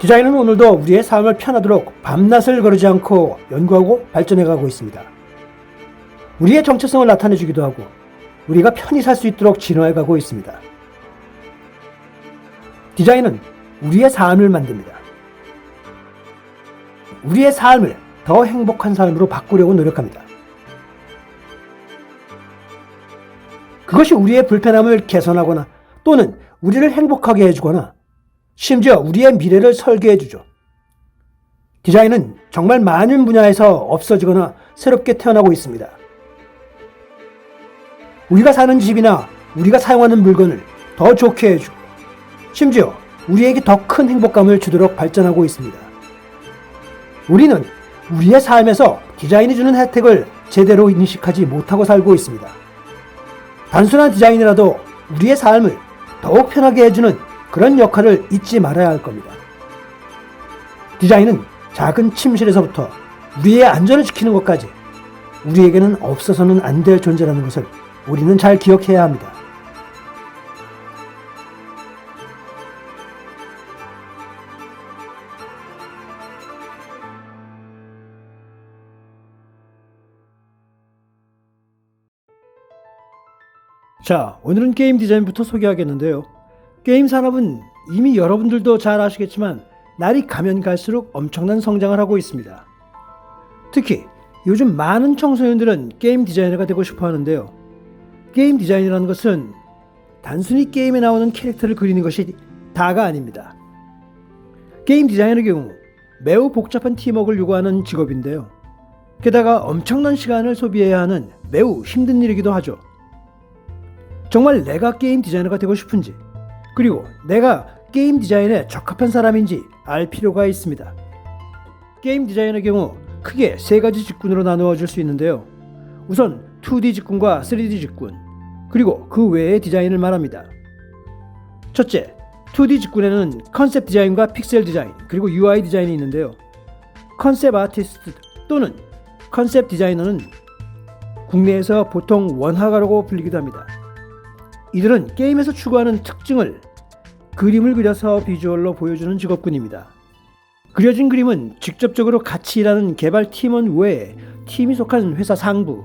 디자인은 오늘도 우리의 삶을 편하도록 밤낮을 거르지 않고 연구하고 발전해가고 있습니다. 우리의 정체성을 나타내주기도 하고 우리가 편히 살 수 있도록 진화해가고 있습니다. 디자인은 우리의 삶을 만듭니다. 우리의 삶을 더 행복한 삶으로 바꾸려고 노력합니다. 그것이 우리의 불편함을 개선하거나 또는 우리를 행복하게 해주거나 심지어 우리의 미래를 설계해주죠. 디자인은 정말 많은 분야에서 없어지거나 새롭게 태어나고 있습니다. 우리가 사는 집이나 우리가 사용하는 물건을 더 좋게 해주고 심지어 우리에게 더 큰 행복감을 주도록 발전하고 있습니다. 우리는 우리의 삶에서 디자인이 주는 혜택을 제대로 인식하지 못하고 살고 있습니다. 단순한 디자인이라도 우리의 삶을 더욱 편하게 해주는 그런 역할을 잊지 말아야 할 겁니다. 디자인은 작은 침실에서부터 우리의 안전을 지키는 것까지 우리에게는 없어서는 안 될 존재라는 것을 우리는 잘 기억해야 합니다. 자, 오늘은 게임 디자인부터 소개하겠는데요. 게임 산업은 이미 여러분들도 잘 아시겠지만 날이 가면 갈수록 엄청난 성장을 하고 있습니다. 특히 요즘 많은 청소년들은 게임 디자이너가 되고 싶어 하는데요. 게임 디자인이라는 것은 단순히 게임에 나오는 캐릭터를 그리는 것이 다가 아닙니다. 게임 디자이너의 경우 매우 복잡한 팀워크를 요구하는 직업인데요. 게다가 엄청난 시간을 소비해야 하는 매우 힘든 일이기도 하죠. 정말 내가 게임 디자이너가 되고 싶은지 그리고 내가 게임 디자인에 적합한 사람인지 알 필요가 있습니다. 게임 디자인의 경우 크게 세 가지 직군으로 나누어 줄 수 있는데요. 우선 2D 직군과 3D 직군 그리고 그 외의 디자인을 말합니다. 첫째, 2D 직군에는 컨셉 디자인과 픽셀 디자인 그리고 UI 디자인이 있는데요. 컨셉 아티스트 또는 컨셉 디자이너는 국내에서 보통 원화가라고 불리기도 합니다. 이들은 게임에서 추구하는 특징을 그림을 그려서 비주얼로 보여주는 직업군입니다. 그려진 그림은 직접적으로 같이 일하는 개발 팀원 외에 팀이 속한 회사 상부,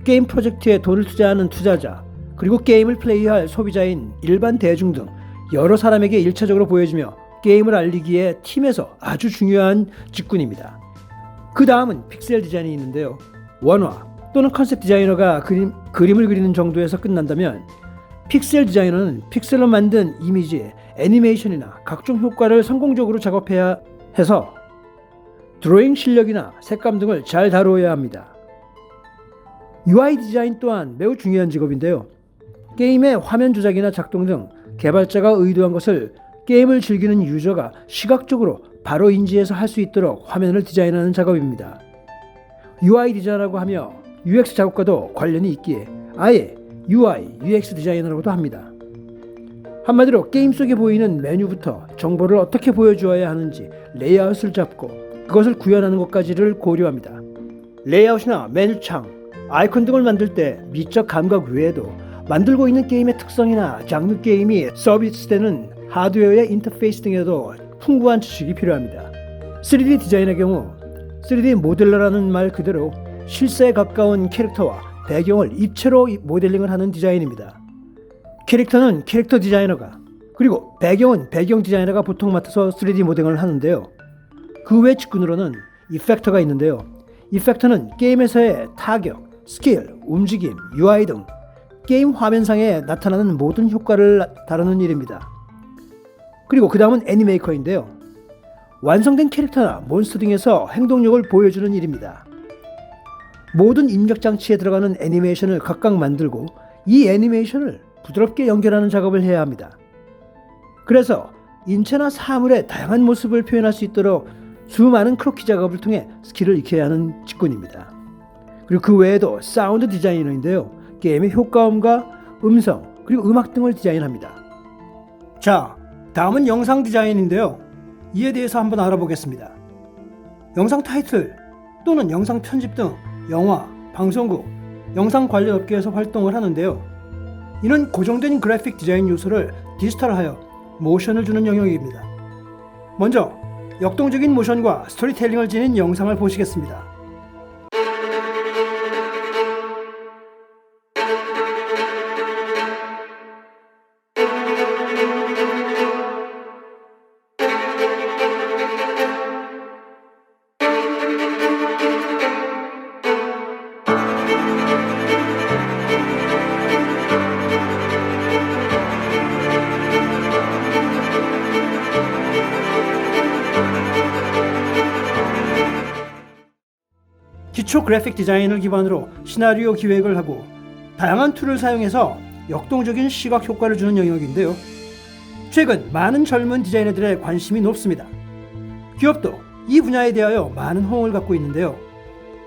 게임 프로젝트에 돈을 투자하는 투자자, 그리고 게임을 플레이할 소비자인 일반 대중 등 여러 사람에게 일차적으로 보여주며 게임을 알리기에 팀에서 아주 중요한 직군입니다. 그 다음은 픽셀 디자인이 있는데요. 원화 또는 컨셉 디자이너가 그림을 그리는 정도에서 끝난다면 픽셀 디자이너는 픽셀로 만든 이미지에 애니메이션이나 각종 효과를 성공적으로 작업해야 해서 드로잉 실력이나 색감 등을 잘 다루어야 합니다. UI 디자인 또한 매우 중요한 직업인데요. 게임의 화면 조작이나 작동 등 개발자가 의도한 것을 게임을 즐기는 유저가 시각적으로 바로 인지해서 할 수 있도록 화면을 디자인하는 작업입니다. UI 디자이너라고 하며 UX 작업과도 관련이 있기에 아예 UI, UX 디자이너라고도 합니다. 한마디로 게임 속에 보이는 메뉴부터 정보를 어떻게 보여주어야 하는지 레이아웃을 잡고 그것을 구현하는 것까지를 고려합니다. 레이아웃이나 메뉴창, 아이콘 등을 만들 때 미적 감각 외에도 만들고 있는 게임의 특성이나 장르 게임이 서비스되는 하드웨어의 인터페이스 등에도 풍부한 지식이 필요합니다. 3D 디자인의 경우 3D 모델러라는 말 그대로 실사에 가까운 캐릭터와 배경을 입체로 모델링을 하는 디자인입니다. 캐릭터는 캐릭터 디자이너가 그리고 배경은 배경 디자이너가 보통 맡아서 3D 모델링을 하는데요. 그 외 직군으로는 이펙터가 있는데요. 이펙터는 게임에서의 타격, 스킬, 움직임, UI 등 게임 화면상에 나타나는 모든 효과를 다루는 일입니다. 그리고 그 다음은 애니메이커인데요. 완성된 캐릭터나 몬스터 등에서 행동력을 보여주는 일입니다. 모든 입력 장치에 들어가는 애니메이션을 각각 만들고 이 애니메이션을 부드럽게 연결하는 작업을 해야 합니다. 그래서 인체나 사물의 다양한 모습을 표현할 수 있도록 수많은 크로키 작업을 통해 스킬을 익혀야 하는 직군입니다. 그리고 그 외에도 사운드 디자이너인데요. 게임의 효과음과 음성 그리고 음악 등을 디자인합니다. 자, 다음은 영상 디자인인데요. 이에 대해서 한번 알아보겠습니다. 영상 타이틀 또는 영상 편집 등 영화, 방송국, 영상 관련 업계에서 활동을 하는데요. 이는 고정된 그래픽 디자인 요소를 디지털하여 모션을 주는 영역입니다. 먼저 역동적인 모션과 스토리텔링을 지닌 영상을 보시겠습니다. 기초 그래픽 디자인을 기반으로 시나리오 기획을 하고 다양한 툴을 사용해서 역동적인 시각 효과를 주는 영역인데요. 최근 많은 젊은 디자이너들의 관심이 높습니다. 기업도 이 분야에 대하여 많은 호응을 갖고 있는데요.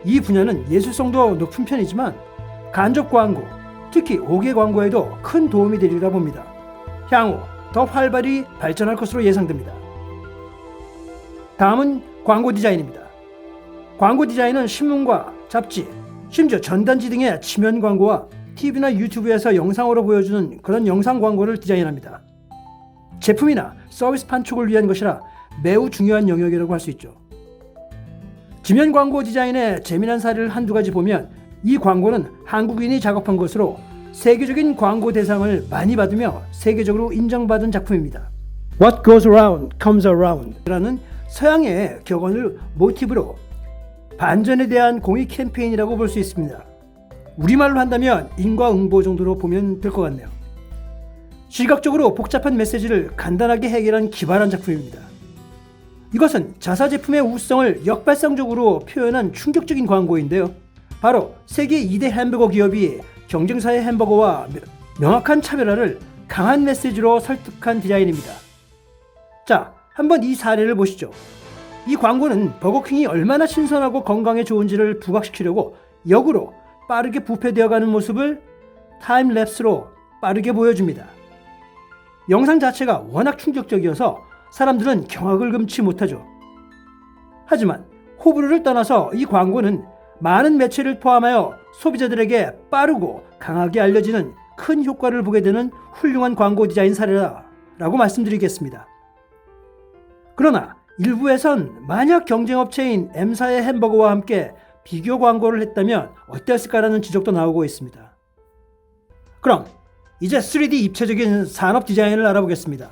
이 분야는 예술성도 높은 편이지만 간접 광고, 특히 5개 광고에도 큰 도움이 되리라 봅니다. 향후 더 활발히 발전할 것으로 예상됩니다. 다음은 광고 디자인입니다. 광고 디자인은 신문과 잡지, 심지어 전단지 등의 지면 광고와 TV나 유튜브에서 영상으로 보여주는 그런 영상 광고를 디자인합니다. 제품이나 서비스 판촉을 위한 것이라 매우 중요한 영역이라고 할 수 있죠. 지면 광고 디자인의 재미난 사례를 한두 가지 보면 이 광고는 한국인이 작업한 것으로 세계적인 광고 대상을 많이 받으며 세계적으로 인정받은 작품입니다. What goes around comes around 라는 서양의 격언을 모티브로 반전에 대한 공익 캠페인이라고 볼 수 있습니다. 우리말로 한다면 인과응보 정도로 보면 될 것 같네요. 시각적으로 복잡한 메시지를 간단하게 해결한 기발한 작품입니다. 이것은 자사 제품의 우수성을 역발상적으로 표현한 충격적인 광고인데요. 바로 세계 2대 햄버거 기업이 경쟁사의 햄버거와 명확한 차별화를 강한 메시지로 설득한 디자인입니다. 자, 한번 이 사례를 보시죠. 이 광고는 버거킹이 얼마나 신선하고 건강에 좋은지를 부각시키려고 역으로 빠르게 부패되어가는 모습을 타임랩스로 빠르게 보여줍니다. 영상 자체가 워낙 충격적이어서 사람들은 경악을 금치 못하죠. 하지만 호불호를 떠나서 이 광고는 많은 매체를 포함하여 소비자들에게 빠르고 강하게 알려지는 큰 효과를 보게 되는 훌륭한 광고 디자인 사례라고 말씀드리겠습니다. 그러나 일부에선 만약 경쟁업체인 M사의 햄버거와 함께 비교 광고를 했다면 어땠을까라는 지적도 나오고 있습니다. 그럼 이제 3D 입체적인 산업 디자인을 알아보겠습니다.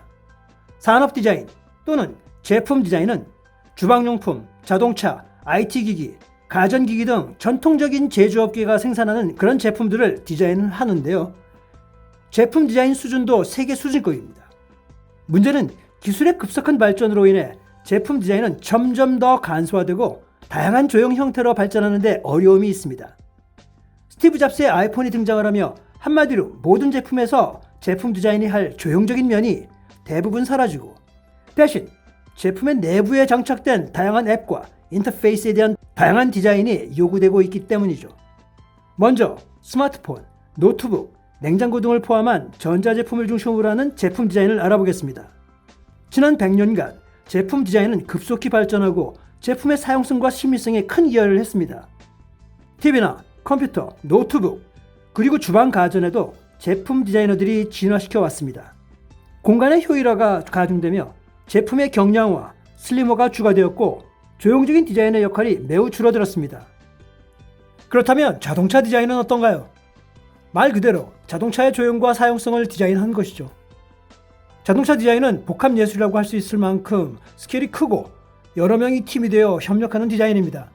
산업 디자인 또는 제품 디자인은 주방용품, 자동차, IT기기, 가전기기 등 전통적인 제조업계가 생산하는 그런 제품들을 디자인을 하는데요. 제품 디자인 수준도 세계 수준급입니다. 문제는 기술의 급속한 발전으로 인해 제품 디자인은 점점 더 간소화되고 다양한 조형 형태로 발전하는 데 어려움이 있습니다. 스티브 잡스의 아이폰이 등장을 하며 한마디로 모든 제품에서 제품 디자인이 할 조형적인 면이 대부분 사라지고 대신 제품의 내부에 장착된 다양한 앱과 인터페이스에 대한 다양한 디자인이 요구되고 있기 때문이죠. 먼저 스마트폰, 노트북, 냉장고 등을 포함한 전자제품을 중심으로 하는 제품 디자인을 알아보겠습니다. 지난 100년간 제품 디자인은 급속히 발전하고 제품의 사용성과 심미성에 큰 기여를 했습니다. TV나 컴퓨터, 노트북, 그리고 주방 가전에도 제품 디자이너들이 진화시켜 왔습니다. 공간의 효율화가 가중되며 제품의 경량화, 슬림화가 추가되었고 조형적인 디자인의 역할이 매우 줄어들었습니다. 그렇다면 자동차 디자인은 어떤가요? 말 그대로 자동차의 조형과 사용성을 디자인한 것이죠. 자동차 디자인은 복합 예술이라고 할 수 있을 만큼 스케일이 크고 여러 명이 팀이 되어 협력하는 디자인입니다.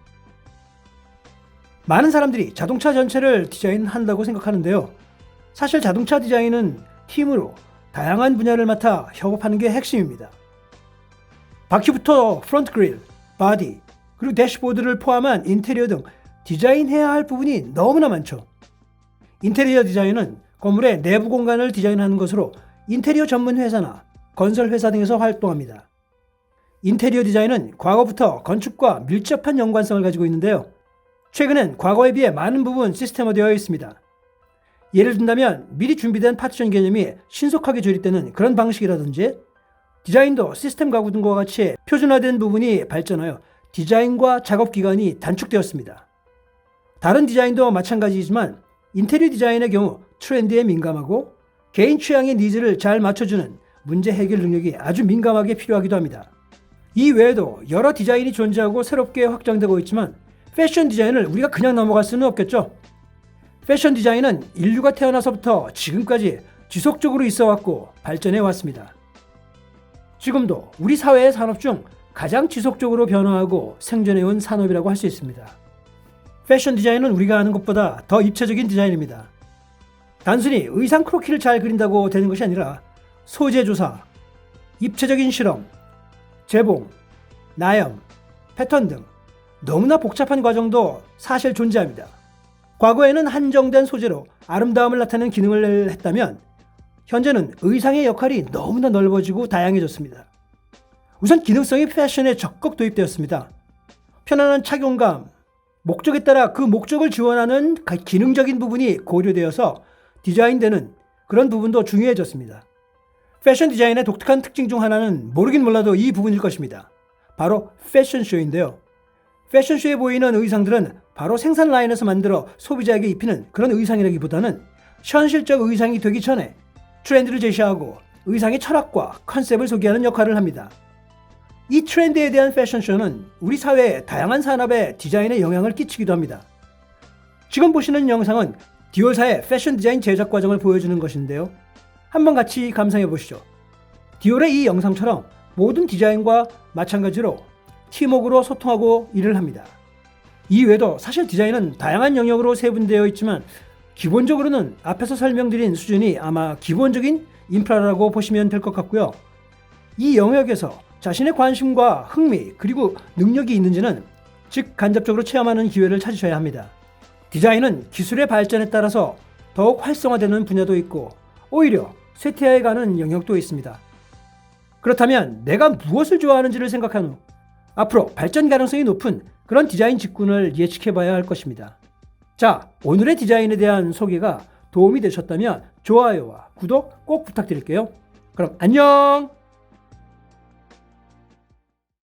많은 사람들이 자동차 전체를 디자인한다고 생각하는데요. 사실 자동차 디자인은 팀으로 다양한 분야를 맡아 협업하는 게 핵심입니다. 바퀴부터 프론트 그릴, 바디, 그리고 대시보드를 포함한 인테리어 등 디자인해야 할 부분이 너무나 많죠. 인테리어 디자인은 건물의 내부 공간을 디자인하는 것으로 인테리어 전문 회사나 건설 회사 등에서 활동합니다. 인테리어 디자인은 과거부터 건축과 밀접한 연관성을 가지고 있는데요. 최근엔 과거에 비해 많은 부분 시스템화되어 있습니다. 예를 든다면 미리 준비된 파티션 개념이 신속하게 조립되는 그런 방식이라든지 디자인도 시스템 가구 등과 같이 표준화된 부분이 발전하여 디자인과 작업 기간이 단축되었습니다. 다른 디자인도 마찬가지이지만 인테리어 디자인의 경우 트렌드에 민감하고 개인 취향의 니즈를 잘 맞춰주는 문제 해결 능력이 아주 민감하게 필요하기도 합니다. 이 외에도 여러 디자인이 존재하고 새롭게 확장되고 있지만 패션 디자인을 우리가 그냥 넘어갈 수는 없겠죠. 패션 디자인은 인류가 태어나서부터 지금까지 지속적으로 있어 왔고 발전해 왔습니다. 지금도 우리 사회의 산업 중 가장 지속적으로 변화하고 생존해 온 산업이라고 할 수 있습니다. 패션 디자인은 우리가 아는 것보다 더 입체적인 디자인입니다. 단순히 의상 크로키를 잘 그린다고 되는 것이 아니라 소재 조사, 입체적인 실험, 재봉, 나염, 패턴 등 너무나 복잡한 과정도 사실 존재합니다. 과거에는 한정된 소재로 아름다움을 나타내는 기능을 했다면 현재는 의상의 역할이 너무나 넓어지고 다양해졌습니다. 우선 기능성이 패션에 적극 도입되었습니다. 편안한 착용감, 목적에 따라 그 목적을 지원하는 기능적인 부분이 고려되어서 디자인되는 그런 부분도 중요해졌습니다. 패션 디자인의 독특한 특징 중 하나는 모르긴 몰라도 이 부분일 것입니다. 바로 패션쇼인데요. 패션쇼에 보이는 의상들은 바로 생산 라인에서 만들어 소비자에게 입히는 그런 의상이라기보다는 현실적 의상이 되기 전에 트렌드를 제시하고 의상의 철학과 컨셉을 소개하는 역할을 합니다. 이 트렌드에 대한 패션쇼는 우리 사회의 다양한 산업에 디자인에 영향을 끼치기도 합니다. 지금 보시는 영상은 디올사의 패션 디자인 제작 과정을 보여주는 것인데요. 한번 같이 감상해 보시죠. 디올의 이 영상처럼 모든 디자인과 마찬가지로 팀워크로 소통하고 일을 합니다. 이외에도 사실 디자인은 다양한 영역으로 세분되어 있지만 기본적으로는 앞에서 설명드린 수준이 아마 기본적인 인프라라고 보시면 될 것 같고요. 이 영역에서 자신의 관심과 흥미 그리고 능력이 있는지는 즉 간접적으로 체험하는 기회를 찾으셔야 합니다. 디자인은 기술의 발전에 따라서 더욱 활성화되는 분야도 있고 오히려 쇠퇴해가는 영역도 있습니다. 그렇다면 내가 무엇을 좋아하는지를 생각한 후 앞으로 발전 가능성이 높은 그런 디자인 직군을 예측해봐야 할 것입니다. 자, 오늘의 디자인에 대한 소개가 도움이 되셨다면 좋아요와 구독 꼭 부탁드릴게요. 그럼 안녕!